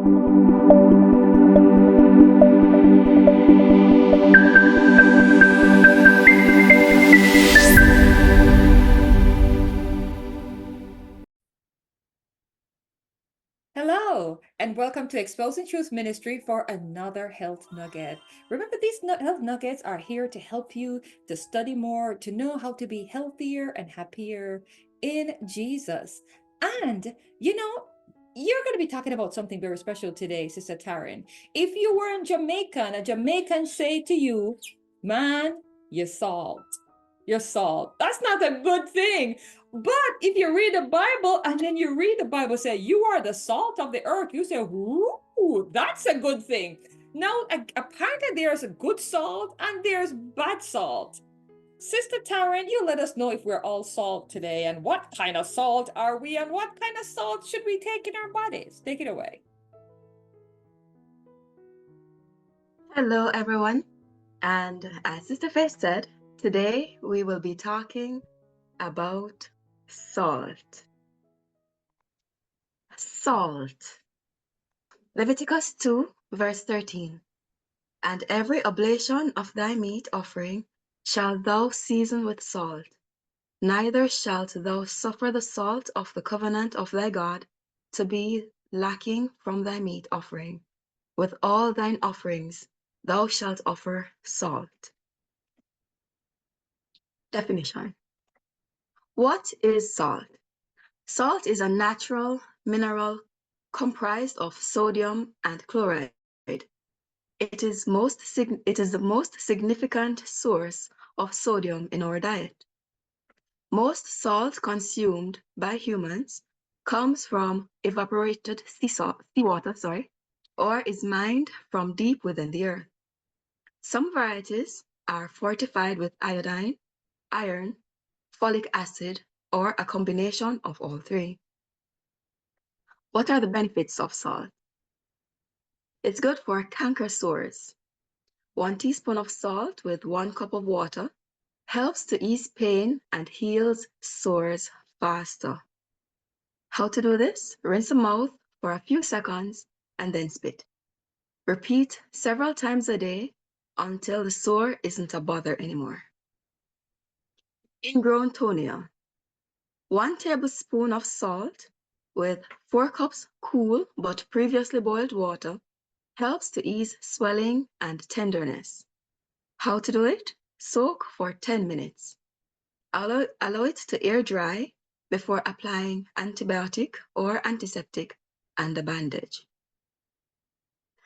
Hello, and welcome to Exposing Truth Ministry for another health nugget. Remember, these health nuggets are here to help you to study more, to know how to be healthier and happier in Jesus. And, you know, you're going to be talking about something very special today, Sister Taryn. If you were in Jamaica and a Jamaican say to you, man, you're salt. You're salt. That's not a good thing. But if you read the Bible and then you read the Bible say you are the salt of the earth, you say, ooh, that's a good thing. Now, apparently there's a good salt and there's bad salt. Sister Taryn, you let us know if we're all salt today and what kind of salt are we and what kind of salt should we take in our bodies? Take it away. Hello, everyone. And as Sister Faith said, today we will be talking about salt. Salt. Leviticus 2, verse 13. And every oblation of thy meat offering shalt thou season with salt, neither shalt thou suffer the salt of the covenant of thy God to be lacking from thy meat offering. With all thine offerings thou shalt offer salt. Definition. What is salt? Salt is a natural mineral comprised of sodium and chloride. It is the most significant source of sodium in our diet. Most salt consumed by humans comes from evaporated seawater, or is mined from deep within the earth. Some varieties are fortified with iodine, iron, folic acid, or a combination of all three. What are the benefits of salt? It's good for canker sores. 1 teaspoon of salt with 1 cup of water helps to ease pain and heals sores faster. How to do this? Rinse the mouth for a few seconds and then spit. Repeat several times a day until the sore isn't a bother anymore. Ingrown toenail. 1 tablespoon of salt with 4 cups cool but previously boiled water helps to ease swelling and tenderness. How to do it? Soak for 10 minutes. Allow it to air dry before applying antibiotic or antiseptic and a bandage.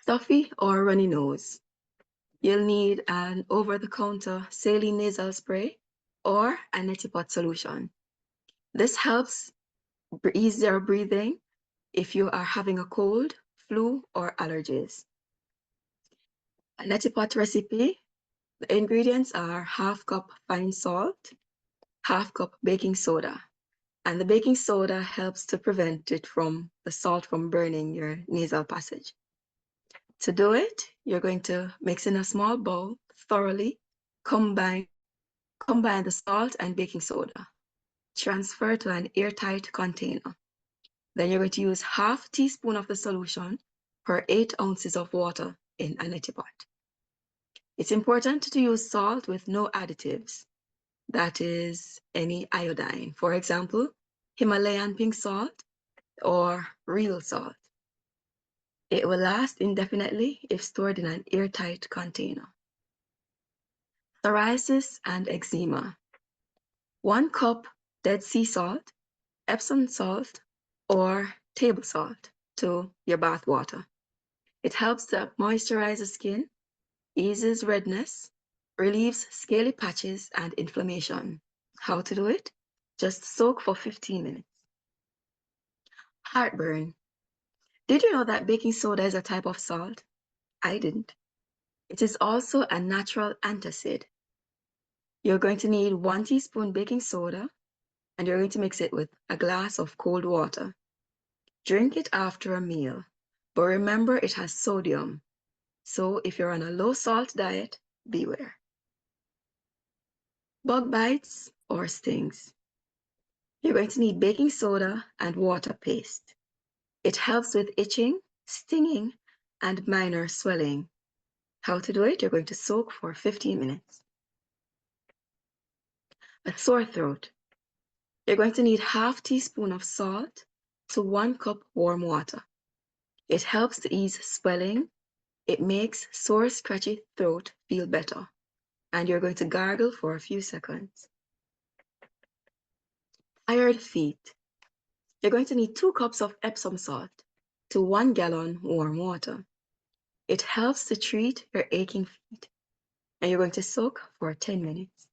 Stuffy or runny nose. You'll need an over-the-counter saline nasal spray or a neti pot solution. This helps ease your breathing if you are having a cold, flu, or allergies. A neti pot recipe. The ingredients are 1/2 cup fine salt, 1/2 cup baking soda, and the baking soda helps to prevent the salt from burning your nasal passage. To do it, you're going to mix in a small bowl, thoroughly combine the salt and baking soda. Transfer to an airtight container. Then you're going to use 1/2 teaspoon of the solution per 8 ounces of water in a neti pot. It's important to use salt with no additives, that is, any iodine. For example, Himalayan pink salt or real salt. It will last indefinitely if stored in an airtight container. Psoriasis and eczema. 1 cup Dead Sea salt, Epsom salt, or table salt to your bath water. It helps to moisturize the skin, eases redness, relieves scaly patches and inflammation. How to do it? Just soak for 15 minutes. Heartburn. Did you know that baking soda is a type of salt? I didn't. It is also a natural antacid. You're going to need 1 teaspoon baking soda and you're going to mix it with a glass of cold water. Drink it after a meal, but remember it has sodium. So if you're on a low salt diet, beware. Bug bites or stings. You're going to need baking soda and water paste. It helps with itching stinging, and minor swelling. How to do it? You're going to soak for 15 minutes. A sore throat. You're going to need half teaspoon of salt to 1 cup warm water. It helps to ease swelling. It makes sore, scratchy throat feel better. And you're going to gargle for a few seconds. Tired feet. You're going to need 2 cups of Epsom salt to 1 gallon warm water. It helps to treat your aching feet. And you're going to soak for 10 minutes.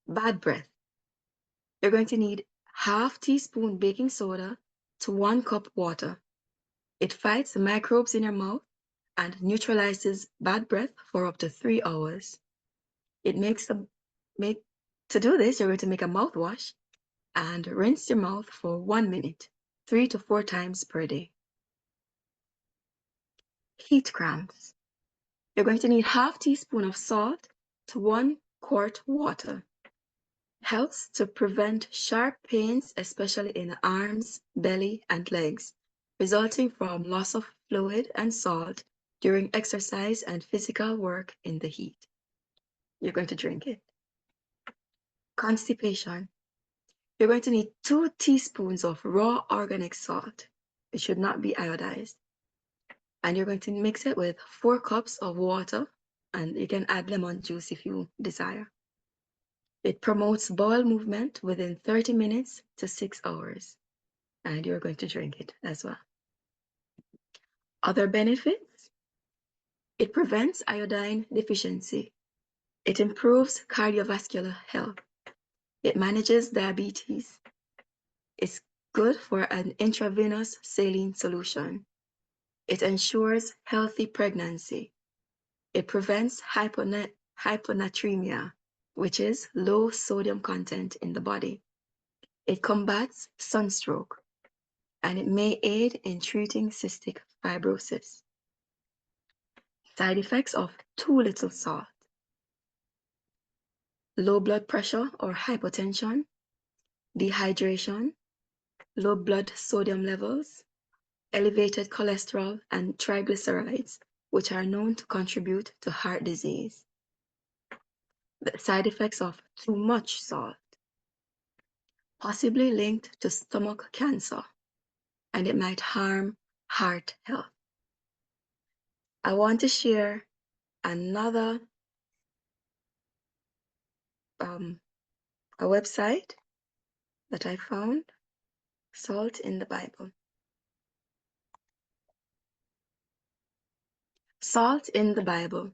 Bad breath. You're going to need half teaspoon baking soda to 1 cup water. It fights the microbes in your mouth and neutralizes bad breath for up to 3 hours. To do this, you're going to make a mouthwash and rinse your mouth for 1 minute, 3 to 4 times per day. Heat cramps. You're going to need half teaspoon of salt to 1 quart water. Helps to prevent sharp pains, especially in the arms, belly, and legs, resulting from loss of fluid and salt during exercise and physical work in the heat. You're going to drink it. Constipation. You're going to need 2 teaspoons of raw organic salt. It should not be iodized. And you're going to mix it with 4 cups of water, and you can add lemon juice if you desire. It promotes bowel movement within 30 minutes to 6 hours. And you're going to drink it as well. Other benefits: it prevents iodine deficiency. It improves cardiovascular health. It manages diabetes. It's good for an intravenous saline solution. It ensures healthy pregnancy. It prevents hyponatremia, which is low sodium content in the body. It combats sunstroke, and it may aid in treating cystic fibrosis. Side effects of too little salt: low blood pressure or hypotension, dehydration, low blood sodium levels, elevated cholesterol and triglycerides, which are known to contribute to heart disease. The side effects of too much salt: possibly linked to stomach cancer, and it might harm heart health. I want to share another a website that I found, Salt in the Bible. Salt in the Bible.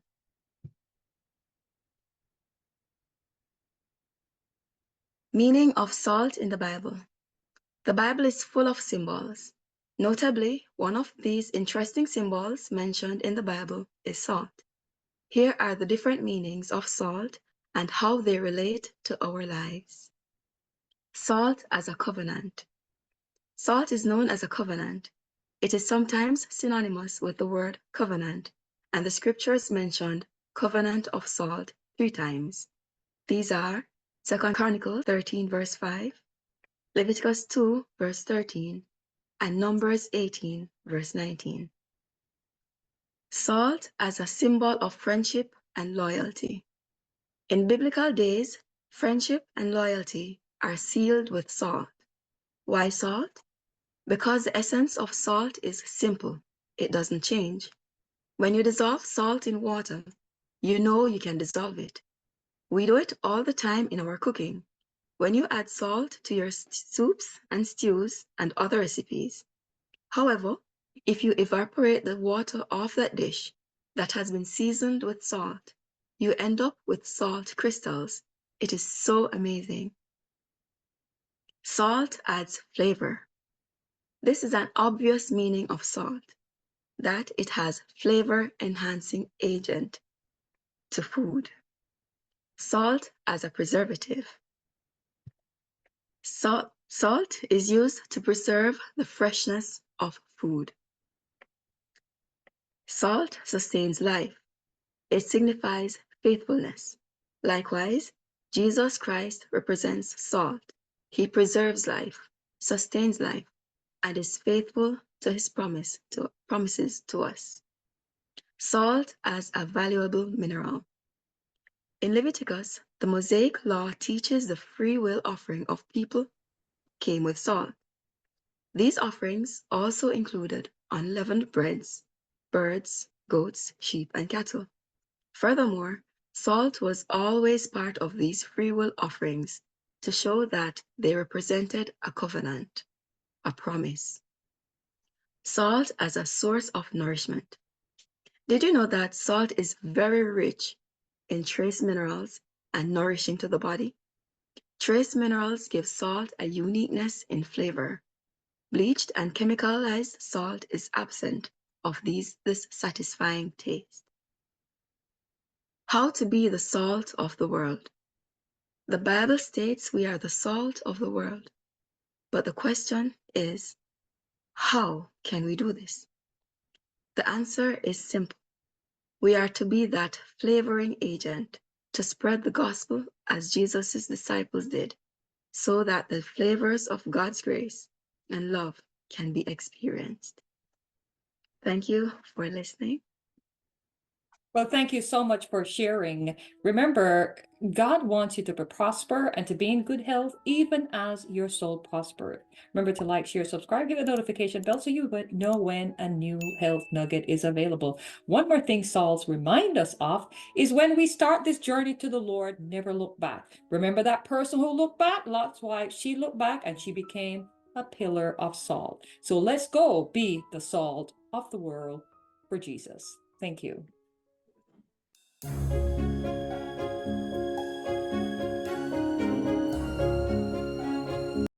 Meaning of salt in the Bible. The Bible is full of symbols. Notably, one of these interesting symbols mentioned in the Bible is salt. Here are the different meanings of salt and how they relate to our lives. Salt as a covenant. Salt is known as a covenant. It is sometimes synonymous with the word covenant, and the scriptures mentioned covenant of salt 3 times. These are 2 Chronicles 13 verse 5, Leviticus 2 verse 13, and Numbers 18 verse 19. Salt as a symbol of friendship and loyalty. In biblical days, friendship and loyalty are sealed with salt. Why salt? Because the essence of salt is simple. It doesn't change. When you dissolve salt in water, you know you can dissolve it. We do it all the time in our cooking. When you add salt to your soups and stews and other recipes. However, if you evaporate the water off that dish that has been seasoned with salt, you end up with salt crystals. It is so amazing. Salt adds flavor. This is an obvious meaning of salt, that it has flavor-enhancing agent to food. Salt as a preservative. Salt is used to preserve the freshness of food. Salt sustains life. It signifies faithfulness. Likewise, Jesus Christ represents salt. He preserves life, sustains life, and is faithful to his promises to us. Salt as a valuable mineral. In Leviticus, the Mosaic law teaches the free will offering of people came with salt. These offerings also included unleavened breads, birds, goats, sheep, and cattle. Furthermore, salt was always part of these free will offerings to show that they represented a covenant, a promise. Salt as a source of nourishment. Did you know that salt is very rich in trace minerals and nourishing to the body? Trace minerals give salt a uniqueness in flavor. Bleached and chemicalized salt is absent of this satisfying taste. How to be the salt of the world. The Bible states we are the salt of the world. But the question is, how can we do this? The answer is simple. We are to be that flavoring agent to spread the gospel as Jesus' disciples did, so that the flavors of God's grace and love can be experienced. Thank you for listening. Well, thank you so much for sharing. Remember, God wants you to prosper and to be in good health, even as your soul prospers. Remember to like, share, subscribe, hit the notification bell so you know when a new health nugget is available. One more thing salts remind us of is when we start this journey to the Lord, never look back. Remember that person who looked back? That's why she looked back and she became a pillar of salt. So let's go be the salt of the world for Jesus. Thank you.